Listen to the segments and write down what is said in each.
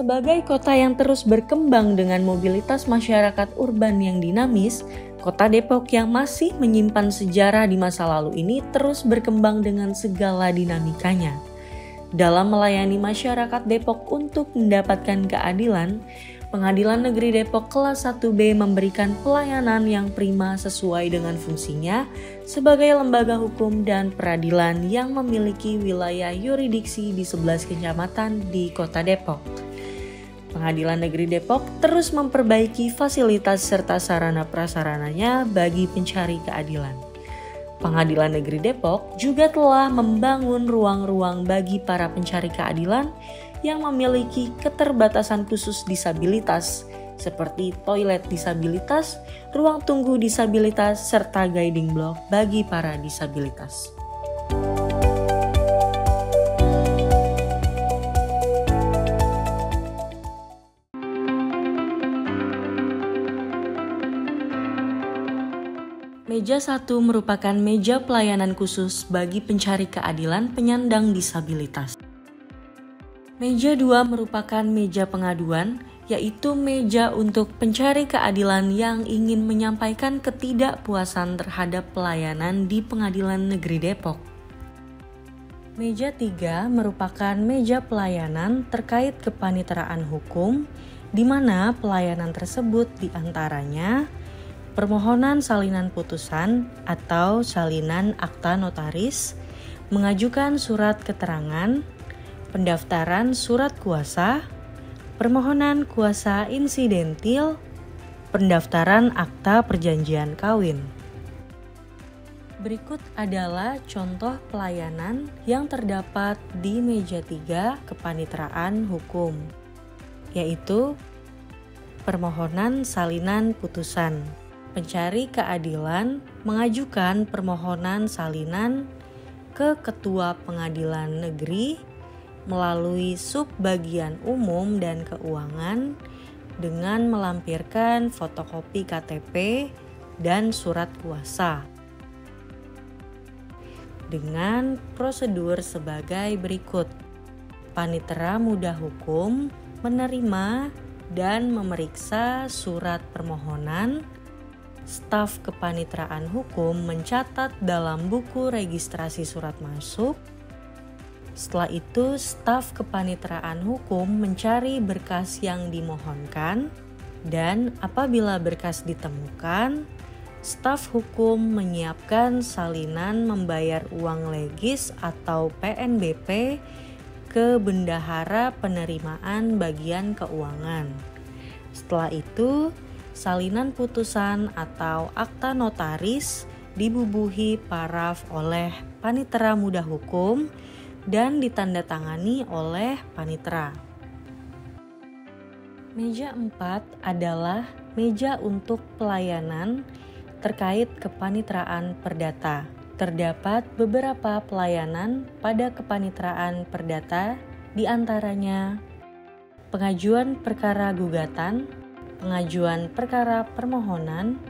Sebagai kota yang terus berkembang dengan mobilitas masyarakat urban yang dinamis, Kota Depok yang masih menyimpan sejarah di masa lalu ini terus berkembang dengan segala dinamikanya. Dalam melayani masyarakat Depok untuk mendapatkan keadilan, Pengadilan Negeri Depok kelas 1B memberikan pelayanan yang prima sesuai dengan fungsinya sebagai lembaga hukum dan peradilan yang memiliki wilayah yurisdiksi di 11 kecamatan di Kota Depok. Pengadilan Negeri Depok terus memperbaiki fasilitas serta sarana prasarananya bagi pencari keadilan. Pengadilan Negeri Depok juga telah membangun ruang-ruang bagi para pencari keadilan yang memiliki keterbatasan khusus disabilitas, seperti toilet disabilitas, ruang tunggu disabilitas, serta guiding block bagi para disabilitas. Meja 1 merupakan meja pelayanan khusus bagi pencari keadilan penyandang disabilitas. Meja 2 merupakan meja pengaduan, yaitu meja untuk pencari keadilan yang ingin menyampaikan ketidakpuasan terhadap pelayanan di Pengadilan Negeri Depok. Meja 3 merupakan meja pelayanan terkait kepaniteraan hukum, di mana pelayanan tersebut diantaranya permohonan salinan putusan atau salinan akta notaris, mengajukan surat keterangan, pendaftaran surat kuasa, permohonan kuasa insidentil, pendaftaran akta perjanjian kawin. Berikut adalah contoh pelayanan yang terdapat di meja 3 kepaniteraan hukum, yaitu permohonan salinan putusan. Pencari keadilan mengajukan permohonan salinan ke Ketua Pengadilan Negeri melalui Subbagian Umum dan Keuangan dengan melampirkan fotokopi KTP dan surat kuasa. Dengan prosedur sebagai berikut. Panitera muda hukum menerima dan memeriksa surat permohonan. Staf kepaniteraan hukum mencatat dalam buku registrasi surat masuk. Setelah itu, staf kepaniteraan hukum mencari berkas yang dimohonkan, dan apabila berkas ditemukan, staf hukum menyiapkan salinan membayar uang legis atau PNBP ke Bendahara Penerimaan Bagian Keuangan. Setelah itu, salinan putusan atau akta notaris dibubuhi paraf oleh panitera muda hukum dan ditandatangani oleh panitera. Meja 4 adalah meja untuk pelayanan terkait kepaniteraan perdata. Terdapat beberapa pelayanan pada kepaniteraan perdata, di antaranya pengajuan perkara gugatan, pengajuan perkara permohonan,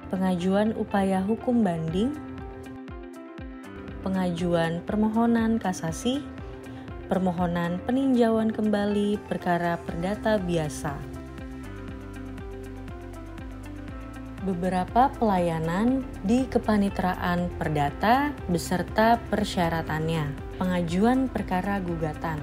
pengajuan upaya hukum banding, pengajuan permohonan kasasi, permohonan peninjauan kembali perkara perdata biasa. Beberapa pelayanan di kepaniteraan perdata beserta persyaratannya. Pengajuan perkara gugatan.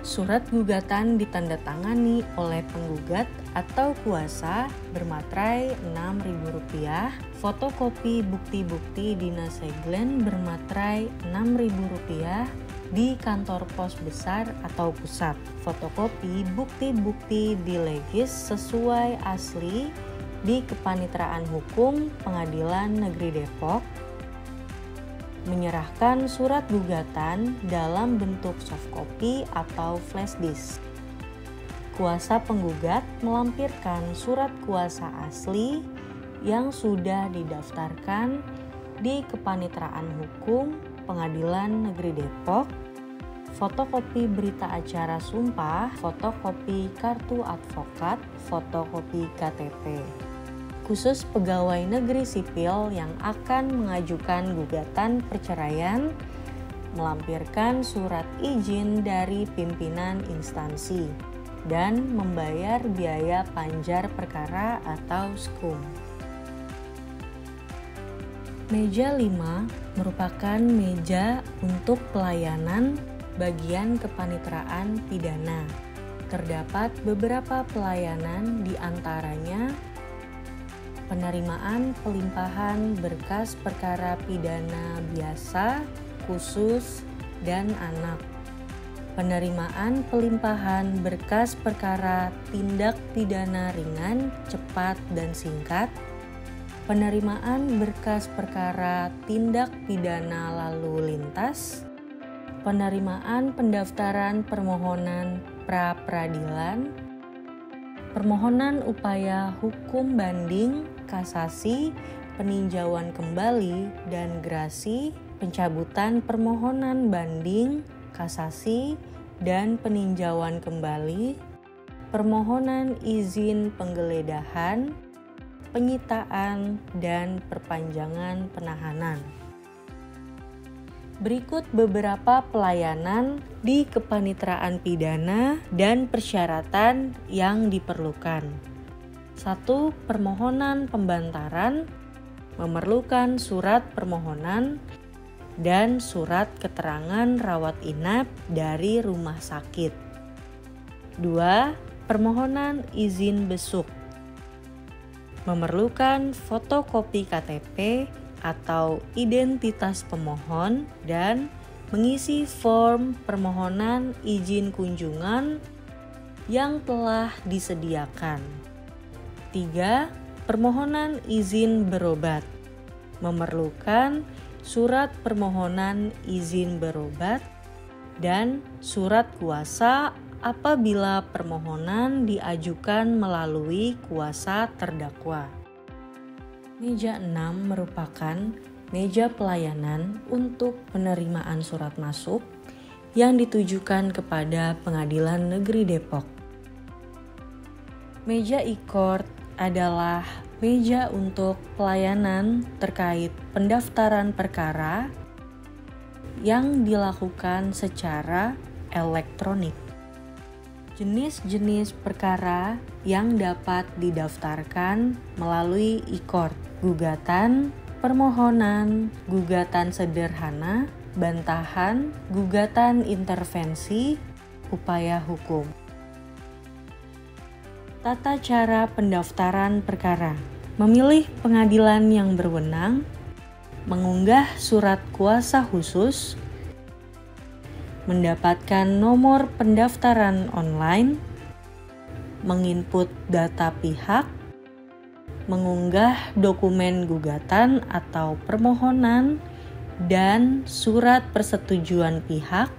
Surat gugatan ditandatangani oleh penggugat atau kuasa bermaterai Rp6.000, fotokopi bukti-bukti dinas seglen bermaterai Rp6.000 di kantor pos besar atau pusat, fotokopi bukti-bukti di legis sesuai asli di Kepaniteraan Hukum Pengadilan Negeri Depok, menyerahkan surat gugatan dalam bentuk softcopy atau flash disk. Kuasa penggugat melampirkan surat kuasa asli yang sudah didaftarkan di Kepaniteraan Hukum Pengadilan Negeri Depok, fotokopi berita acara sumpah, fotokopi kartu advokat, fotokopi KTP. Khusus pegawai negeri sipil yang akan mengajukan gugatan perceraian, melampirkan surat izin dari pimpinan instansi, dan membayar biaya panjar perkara atau SKUM. Meja 5 merupakan meja untuk pelayanan bagian kepaniteraan pidana. Terdapat beberapa pelayanan, di antaranya penerimaan pelimpahan berkas perkara pidana biasa, khusus, dan anak. Penerimaan pelimpahan berkas perkara tindak pidana ringan, cepat, dan singkat. Penerimaan berkas perkara tindak pidana lalu lintas. Penerimaan pendaftaran permohonan pra-peradilan. Permohonan upaya hukum banding, kasasi, peninjauan kembali, dan grasi, pencabutan permohonan banding, kasasi, dan peninjauan kembali, permohonan izin penggeledahan, penyitaan, dan perpanjangan penahanan. Berikut beberapa pelayanan di kepaniteraan pidana dan persyaratan yang diperlukan. 1. Permohonan pembantaran memerlukan surat permohonan dan surat keterangan rawat inap dari rumah sakit. 2. Permohonan izin besuk memerlukan fotokopi KTP atau identitas pemohon dan mengisi form permohonan izin kunjungan yang telah disediakan. 3. Permohonan izin berobat memerlukan surat permohonan izin berobat dan surat kuasa apabila permohonan diajukan melalui kuasa terdakwa. Meja 6 merupakan meja pelayanan untuk penerimaan surat masuk yang ditujukan kepada Pengadilan Negeri Depok. Meja e-court adalah meja untuk pelayanan terkait pendaftaran perkara yang dilakukan secara elektronik. Jenis-jenis perkara yang dapat didaftarkan melalui e-court: gugatan, permohonan, gugatan sederhana, bantahan, gugatan intervensi, upaya hukum. Tata cara pendaftaran perkara: memilih pengadilan yang berwenang, mengunggah surat kuasa khusus, mendapatkan nomor pendaftaran online, menginput data pihak, mengunggah dokumen gugatan atau permohonan dan surat persetujuan pihak,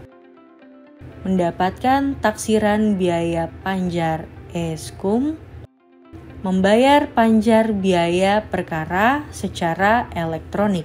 mendapatkan taksiran biaya panjar e-SKUM, membayar panjar biaya perkara secara elektronik.